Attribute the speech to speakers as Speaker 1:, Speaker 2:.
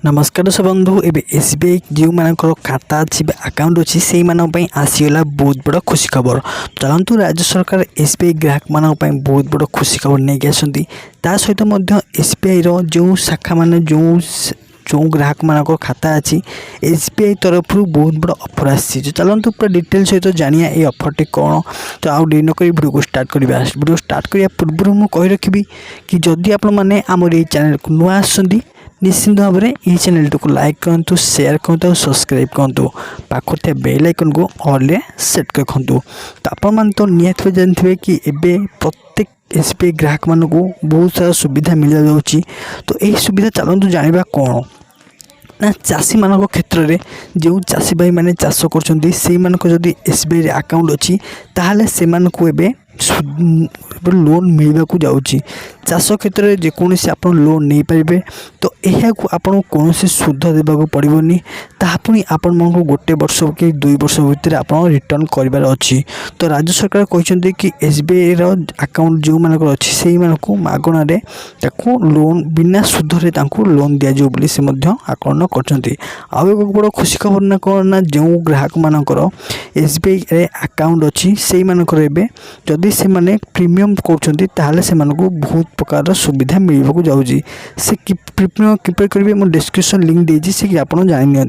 Speaker 1: नमस्कार दर्शक बंधु एबे एसबीआई जो मानकर खाता अच्छी अकाउंट अच्छी से आसीगला बहुत बड़ खुशी खबर। चलतु राज्य सरकार एसबीआई ग्राहक मान बहुत बड़ खुशी खबर नहीं आसती। सहित एसबीआई जो शाखा मान जो ग्राहक मान खाता अच्छी एसबीआई तरफ बहुत बड़ा ऑफर आसी। चलतु पूरा डिटेल सहित जानिया ये ऑफर टी कौन। तो आउ डेरी नक वीडियो को स्टार्ट करवा। वीडियो स्टार्ट करने पूर्व मुझे कही रखी कि जदि आपण मैंने आमर ये चैनल को नुआ आसुँच निश्चिंत भाव में ये चैनल को लाइक करूँ, शेयर करूँ और सब्सक्राइब करूँ। पाखे बेल आइकन को ऑल सेट कर रखुँ। तो आपण तो निहत जानते कि एबे प्रत्येक एसबीआई ग्राहक मान को बहुत सारा सुविधा मिल जाऊँगी। तो यही सुविधा चलतु जाना कौन ना चाषी मान क्षेत्र में जो चाषी भाई मैंने चाष कर एसबीआई अकाउंट अच्छी ताहले से लोन मिलवा को जाऊँगी। चाष क्षेत्र में जेकोसी आप लोन नहीं पारे तो यह आपको कौन सुध देवाक पड़ोनी तापुणी आपण मन को गोटे वर्ष कि 2 वर्ष भितर आप रिटर्न करार अच्छी। तो राज्य सरकार कहते कि एसबीआई अकाउंट जो मान अच्छी से मागण लोन बिना सुधरे लोन दि जाऊ से आकलन कर। बड़ खुशी खबर ना कौन ना जो ग्राहक मानकर एसबीआई अकाउंट अच्छी से जदि से माने प्रीमियम करते से बहुत प्रकार सुविधा मिलवा को जाऊँगी। से प्रीमियम किपर करेंगे मुझे डिस्क्रिप्शन लिंक देती से आप जान।